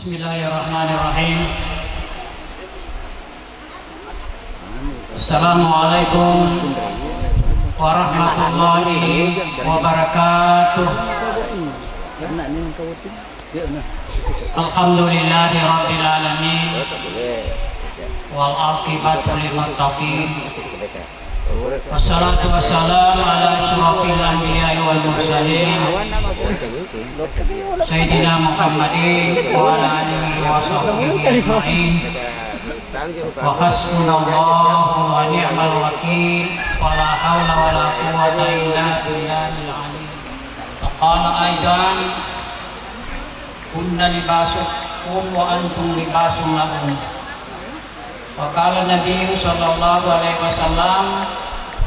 Bismillahirrahmanirrahim. Assalamualaikum warahmatullahi wabarakatuh. Alhamdulillahi rabbil alamin wal aqibatu lil muttaqin. Wassalatu wassalamu ala asyrafil anbiya'i wal mursalin Sayyidina Muhammadin wa ala alihi wa sahbihi ajma'in. Wa hasbunallahu wa ni'mal wakil wa la hawla wa la quwwata illa billahil aliyyil azim. Qala aidan kunna libasukum wa antum libasun lahum. Wa qala Nabi sallallahu alaihi wasallam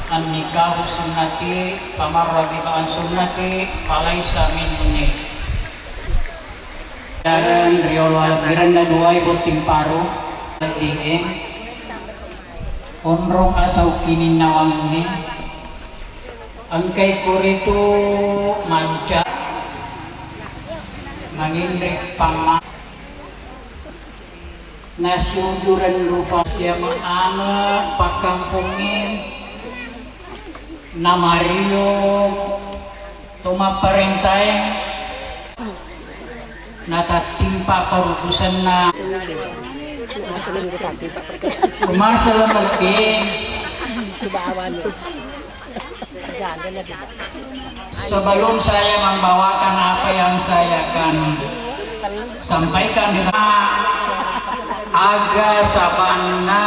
an-nikahu sunnati faman raghiba an sunnati falaysa minni. Dan riwayat giranda dua ibu timparu dieng onrong asau kini nawangni angkai kuritu manca mangindrik pama nasi ujuran rupa siapa anak pakampungin nama Rio toma perintah nata timpa perutusan na masalah mungkin sebelum saya membawakan apa yang saya akan sampaikan di aga sabana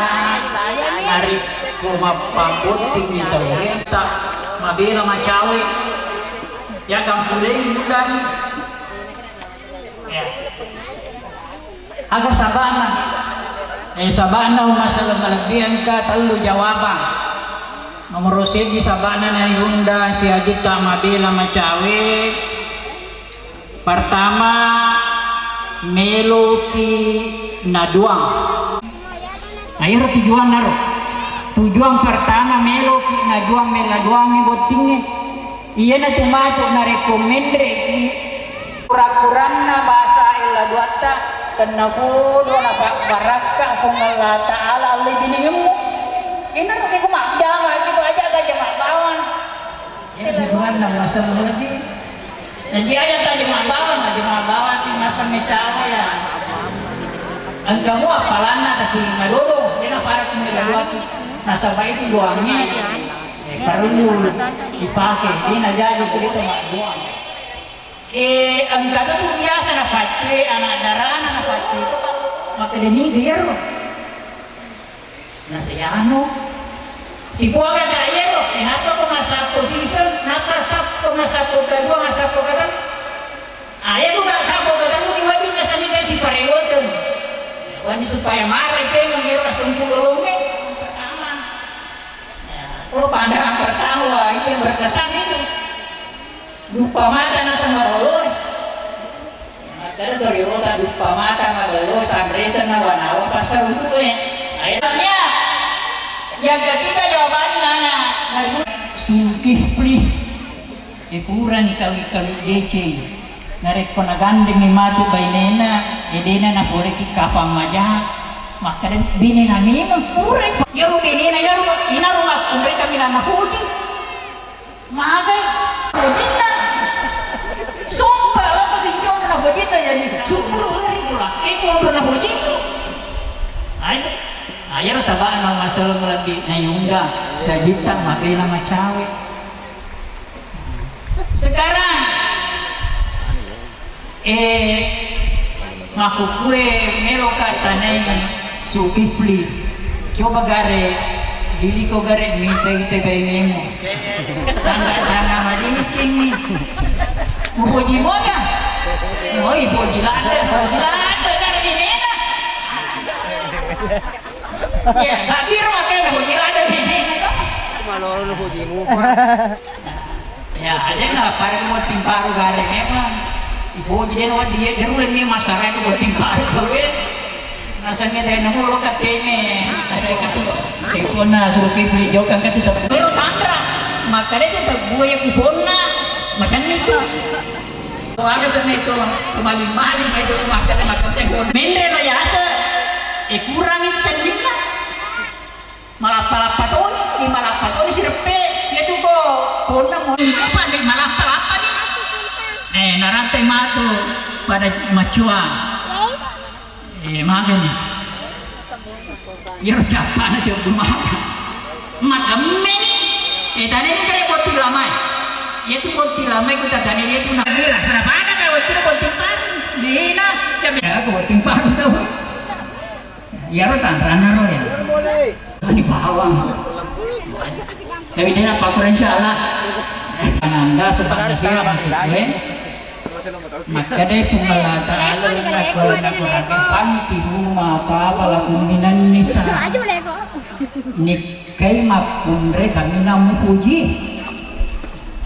narik rumah pamputing di tawin tak mabila macawi ya kampuling mudan ya aga sabana sabana masalah kelebihan ka telu jawaban nomor rosid di sabana na yunda si ajita mabila macawi pertama meloki naduang ayo tujuan naro tujuan pertama meloki naduang meladuang ni botingnya iya na tumato na rekomendre ki kura-kuran na bahasa iladuata kenakudo na baraka kung Allah Ta'ala libinimu ina ro kay kumakdama gitu aja agak jamaah bawan ini tujuan na masalah lagi jadi ayat tadi jemaah bawan tinggalkan mecawa ya ang kamu apalana tapi ngadodong yan ang para kung nilawat nasabay itu doangnya perlu dipakai di najadi kulito magbuang ang kata tuh biasa na patri anak darana na patri itu maka dening dia na siya ano si buang ada ayer kenapa ko masapo season napa sapo masapo kedua masapo kata ayer juga sapo kata lu diwajib na sa nila si parewoten wajib supaya marah kayo mengira sungkulungi pertama pandangan pertama itu yang berkesan itu dupa mata na sa maroloy makanya dari rota dupa mata maroloy samresan na wanawa pasal itu ayatnya yang ketiga jawabannya sungkih plih ikuran ikawi-ikawi DC narek panaganding ni matu bainena edena na pore ki kapang maja makaran binena mino pure ya ru binena ya ru ina rumah pure kami na puji magai pujina sumpah lah pasti jauh na pujina jadi syukur hari pula ibu na puji ayo sabaan ang masalah lebih na yunda sajita mabila macawe sekarang ngaku kue melo katanay sukipli coba gare dili ko gare minta ite bay memo tanga madicing mupuji mo ya mo ipuji lada gare dinena ya sabir makan mupuji lada dinena to malolo mupuji mo ya aja na parang mo timparu gare memang ibu jadi nawat dia ulang ni masyarakat itu bertimpah kawin rasanya dari nomor lo katene ada katu tekona suruh kipli jauh kan katu tapi lo tandra makanya kita buaya kupona macam itu ada sana itu kembali maling itu makanya Mendre lo yasa. Kurang itu cendina. Malapa-lapa tuh di malapa tuh sirpe. Ya tuh kok pona mau apa di malapa-lapa nih. Narate matu pada macuan. Makan nih. Ya capa nanti aku makan. Makan nih. Tadi ini kare boti lama. Ya tuh boti lama kita tadi dia tuh nagira. Berapa ada kalau boti paru? Dina siapa? Ya aku boti paru tuh. Ya lo tanrana lo ya. Ini bawang. Tapi dia apa kurang insyaallah. Ananda sebab siap gue. Maka deh pengelata Allah nak pangki rumah kapal kuminan nisa. Nikai makunre kami namu puji.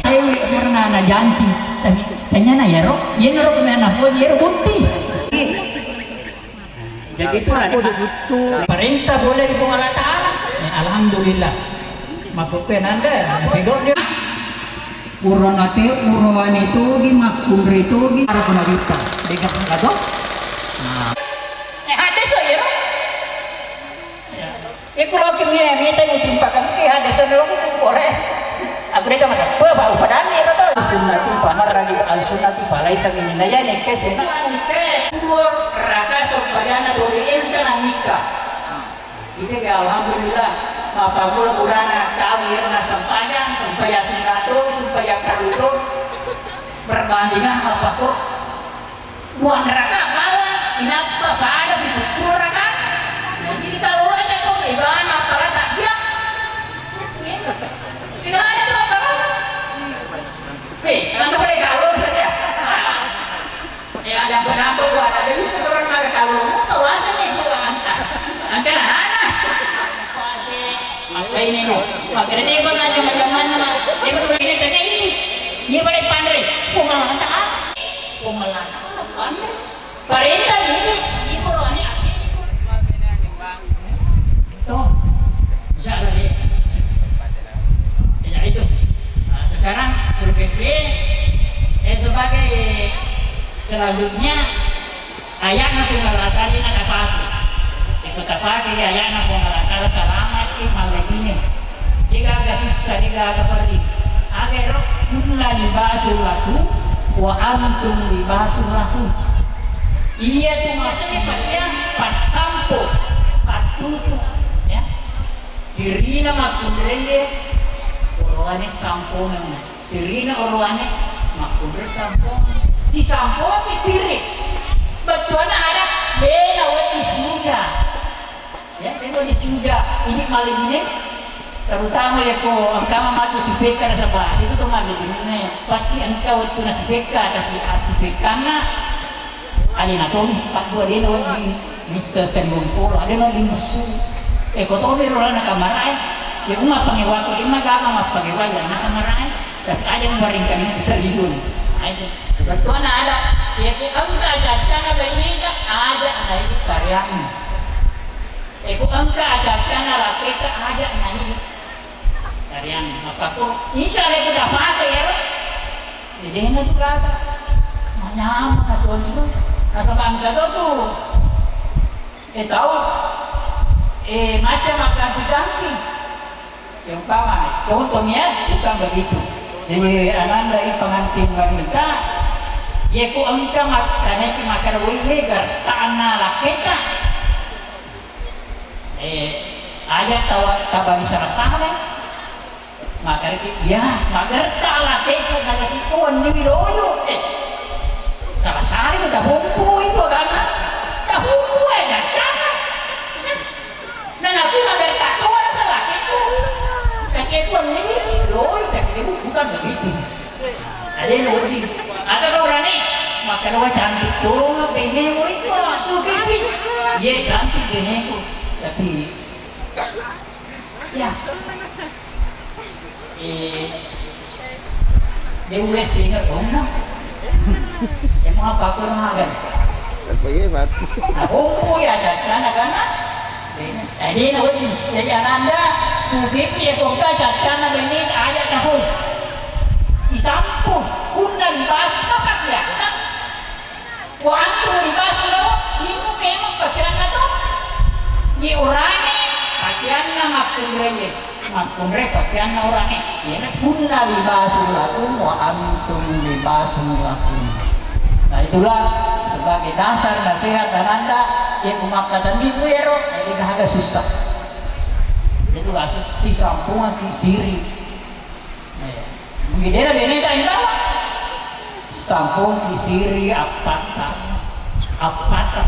Ayo pernah na janji. Tapi tanya na ya ro. Ye na ro kemana puji ro bunti. Jadi itu ada perintah boleh di pengelata Allah. Alhamdulillah. Makupen anda. Pegok dia. Uronate uroan itu di makun itu di para penabita dekat kado. Ada saya. Ya kalau kini kita utimpakan ke ada saya dulu boleh. Aku dekat mana? Bau badan ni kata. Sunnati panar lagi al sunnati palai sagini naya ni ke sunnati ke. Umur raka sobayana doli entah nikah. Ini alhamdulillah. Apa pula kurana kawir na sempadan sampai asinato sampai karuto perbandingan apa kok buang neraka malah inapa pada itu pulau neraka jadi kita lolos aja kok ibaran apa tak dia tidak ada tuh apa kalau pada galon saja ya ada berapa gua ada itu orang maga galon kawasannya itu antara ini no, makanya dia bagaimana macam mana, dia berdua ini kerja ini, dia balik pandai, pengelata apa, pengelata pandai, perintah ini, itu rohnya apa ini, toh, misalnya dia, ya itu, nah, sekarang LPP, sebagai selanjutnya, ayatnya pengelata ini nak apa? Ikut apa? Dia ayatnya pengelata selamat. Malekine jika agak susah jika agak perih agar kunna libasul laku wa antum libasul laku iya tuh maksudnya pakaian pas sampo patutu ya sirina makundrenge orwane sampo memang sirina orwane makundre sampo si sampo ki siri betuana ada bela wet sudah ya, tengok di sudah ini malah gini, terutama ya kok angkama matu si peka siapa itu tuh malah gini pasti engkau itu nasi peka tapi si peka na alina tulis pak dua dia nawa di bisa sembung polo ada nawa di musuh kau tahu dia orang nak kamarai ya umah pengewa kau lima gak mah pengewa ya nak kamarai tapi ada yang meringkan ini terselidun itu betul ada ya kau angka jadikan apa ini ada ini karyanya aku angka ajarkan raketa ada nani kalian apa kok insya Allah kita pakai ya jadi hendak tuh kata mana tuan itu asal bangga tuh tahu macam ganti yang umpama contohnya bukan begitu jadi anak dari pengantin wanita ya aku angka karena itu makan wihegar tanah raketa ayat tabang sarasana magar ya magar tala teko nagati kon ni loyo sarasana itu dah bumbu itu karena dah bumbu aja karena dan aku magar tatuan salah itu kakek kon ni loyo tapi bukan begitu ada lagi ada orang ni makan orang cantik tuh pengen itu suki ye cantik pengen tapi ya dia boleh sehingga rumah yang mau apa aku remagan nah ya jadikan agana jadi nanti jadi anda sugip ya kau jadikan ini ayat tahun disampung kunna libas apa kelihatan waktu libas kalau ini Akun repot kan orangnya. Ya kunna libasul lakum wa antum libasul lakum. Nah itulah sebagai dasar nasihat dan anda yang umakatan minggu ya roh. Ini agak susah. Itu si sampungan kisiri. Mungkin dia beda ini sampung kisiri apa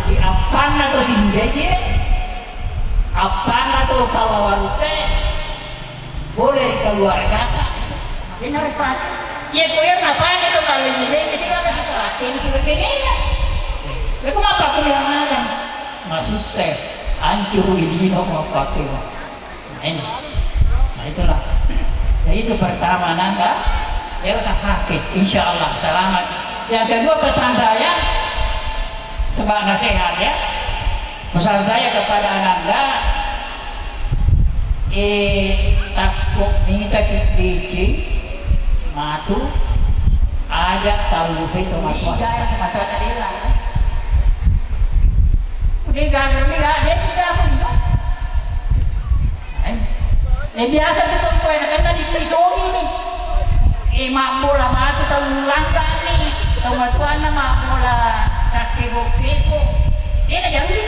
di apa atau singgahnya apa atau pahlawan teh boleh keluar kata benar pak ya kau yang ngapain itu kali ini jadi kalau sesuatu yang seperti ini aku apa pun yang ada masih safe hancur ini mau pakai ini nah itulah nah itu pertama nanda ya udah hakik insya Allah selamat. Yang kedua pesan saya sebagai nasihat ya, pesan saya kepada ananda takut minta dici matu ada talufi itu matu ada matu ada dia lah udah gagal dia tidak punya biasa kita kue karena di sogi nih mambola matu tahu langka nih tahu matuan mambola kaki buktiku ini jadi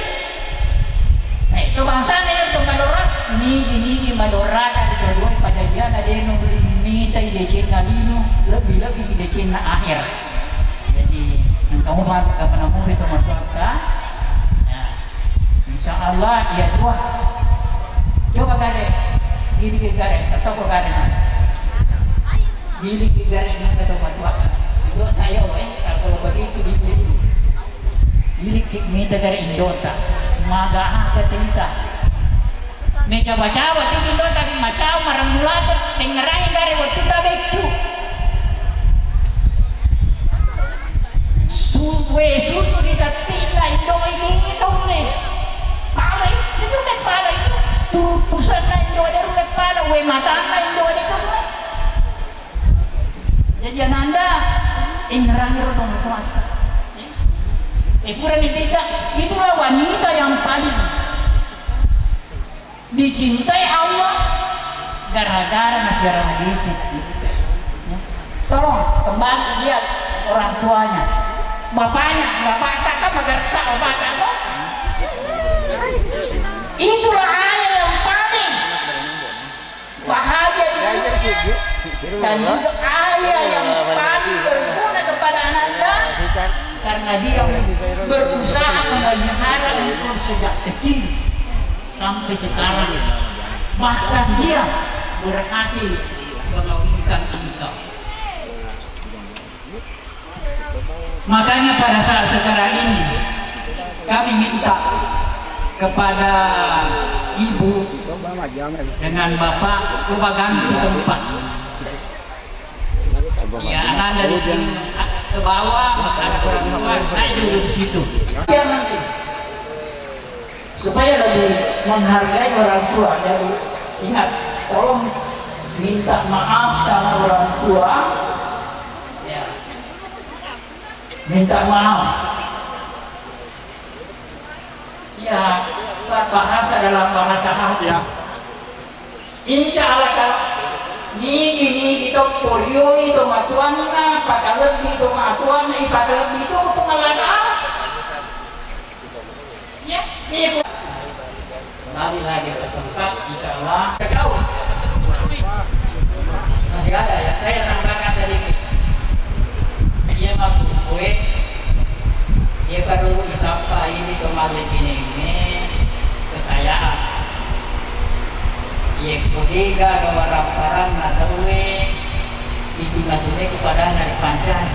itu bangsa nih itu madorat nigi madorat ada kedua pada dia ada yang beli minta ide Cina lino lebih ide Cina akhir jadi kamu apa namanya itu matuan ya insya Allah ya dua coba gade gini ke gade atau ke gade gini ke gade atau matuan itu ayo kalau begitu Milik minta dari Indota, maga ke tinta. Me cawa-cawa di Indota di macau marang dulata, dengerai dari waktu tak becu. Susu di tatina Indo ini itu nih. Pala itu nih pala itu. Pusat na Indo ada rulet pala, mata na Indo ada itu nih. Jadi ananda, ingerangi rodong itu mata. Kurang tidak, itulah wanita yang paling dicintai Allah gara-gara negara dicintai. Tolong kembali lihat orang tuanya, bapak tak magar tak bapak tak. Itulah ayah yang paling bahagia di dunia dan juga ayah yang paling berguna kepada ananda. Karena dia berusaha memelihara engkau sejak kecil sampai sekarang, bahkan dia berhasil mengawinkan engkau. Makanya pada saat sekarang ini kami minta kepada ibu dengan bapak coba ganti tempat. Ya, anak dari sini ke bawah, ada perempuan naik dulu di situ. Biar nanti supaya lebih menghargai orang tua. Jadi ingat, tolong minta maaf sama orang tua. Ya, minta maaf. Ya, berbahasa dalam bahasa hati. Insya Allah kalau ini itu polio itu matuan na pada lebih itu matuan pada lebih itu pengalaman ya ini kembali lagi ke tempat insya Allah jauh masih ada ya saya tambahkan sedikit dia mampu kue dia baru isapa ini kembali ini kekayaan ye kodiga gawarang-warang natawe itu natune kepada dari panjang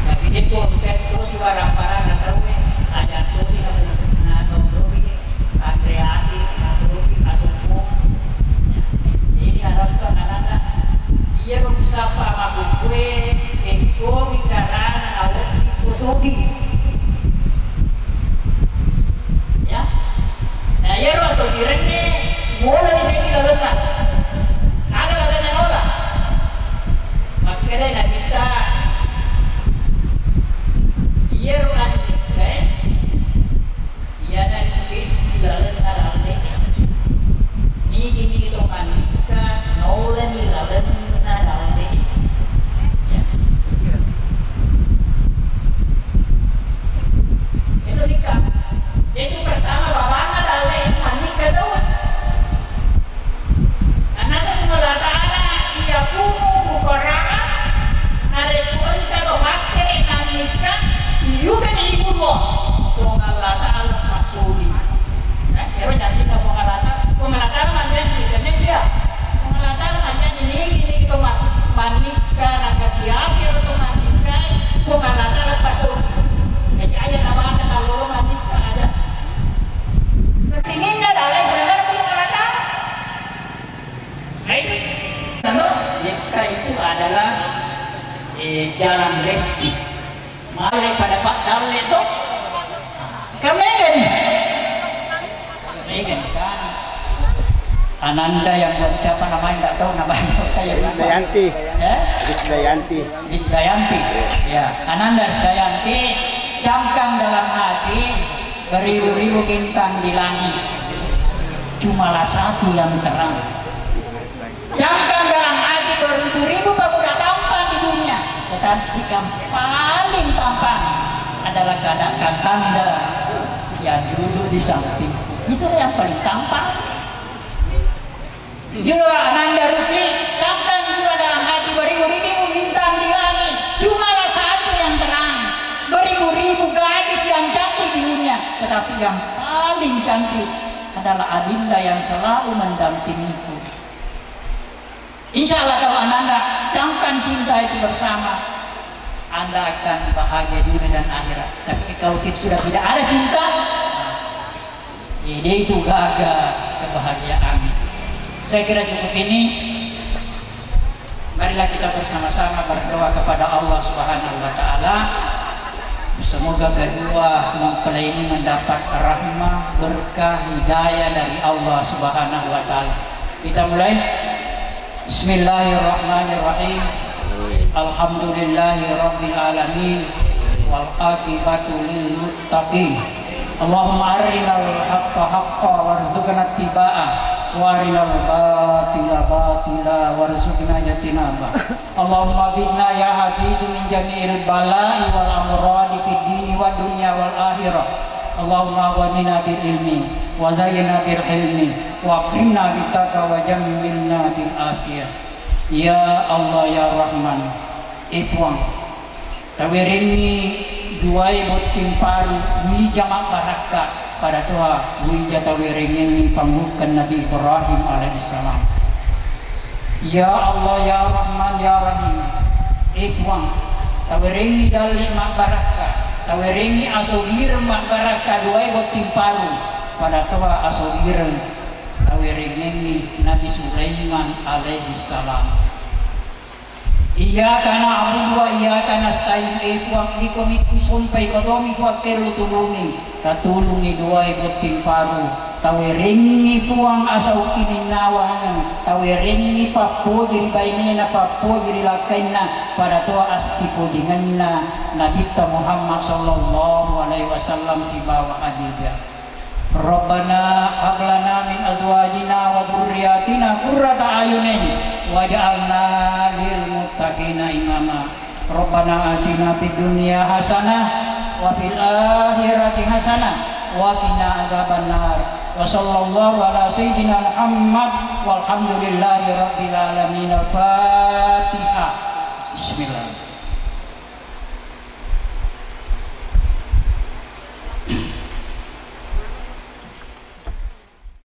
tapi itu terus warang-warang natawe ada terus natowi Andreati natowi asupmu ini harapkan anak-anak dia bisa pak kue engko bicara ada kusogi ya nah ya roh direnge mulai di sini kalau tak ada lagi nolak makanya nak kita iya rumah iya dari sini tidak ada ni gini itu kan Ananda yang buat siapa namanya tidak tahu namanya. Dayanti. Dayanti. Dayanti. Ya, Ananda Dayanti. Camkan dalam hati beribu-ribu bintang di langit, cumalah satu yang terang. Camkan dalam hati beribu-ribu pemuda tampan di dunia, tetapi yang paling tampan adalah kakanda yang duduk di samping. Itulah yang paling tampan. Juga Ananda Rusli, camkan juga dalam hati beribu-ribu bintang di langit, cumalah satu yang terang. Beribu-ribu gadis yang cantik di dunia, tetapi yang paling cantik adalah Adinda yang selalu mendampingiku. Insya Allah kalau Ananda camkan cinta itu bersama, Anda akan bahagia dunia dan akhirat. Tapi kalau kita sudah tidak ada cinta, ide itu gagal kebahagiaan. Saya kira cukup ini. Marilah kita bersama-sama berdoa kepada Allah Subhanahu wa Ta'ala. Semoga kedua mempelai ini mendapat rahmah, berkah, hidayah dari Allah Subhanahu wa Ta'ala. Kita mulai. Bismillahirrahmanirrahim. Alhamdulillahirabbil alamin wal aqibatu lil muttaqin. Allahumma arinal haqqa haqqan warzuqna ittiba'ah wa arinal batila batila warzuqna ijtinabah. Allahumma bidna ya hafiz min jami'il bala'i wal amradi fid dini wad dunya wal akhirah. Allahumma wadina bil ilmi wa zayyina bil ilmi wa qina bitaka wa jammilna bil afiyah. Ya Allah ya Rahman, Ikhwan tawiringi duai botim paru wi jamak barakat pada tua wi jatawiringi panggukan Nabi Ibrahim alaihissalam. Ya Allah ya Rahman ya Rahim, Ikhwan tawiringi dali mak barakat, tawiringi asogir mak barakat duai botim paru pada tua asogir tawiringi Nabi Sulaiman alaihissalam. Iyyaka na'budu wa iyyaka nasta'in. Ikhwan ikum sampai kodomi kuat kelu tulungi katulungi duai botim paru tawiringi puang asau kini nawangan tawiringi papo jiri bainina papo jiri lakaina pada tua asiku denganna Nabi Muhammad sallallahu alaihi wasallam si bawa hadijah. Rabbana hablana min azwajina wa dzurriyyatina qurrata ayunin waj'alna lil muttaqina imama. Rabbana atina fid dunya hasanah wa fil akhirati hasanah wa qina adzabannar. Wa sallallahu ala sayyidina Muhammad walhamdulillahi rabbil alamin. Al-Fatihah. Bismillah.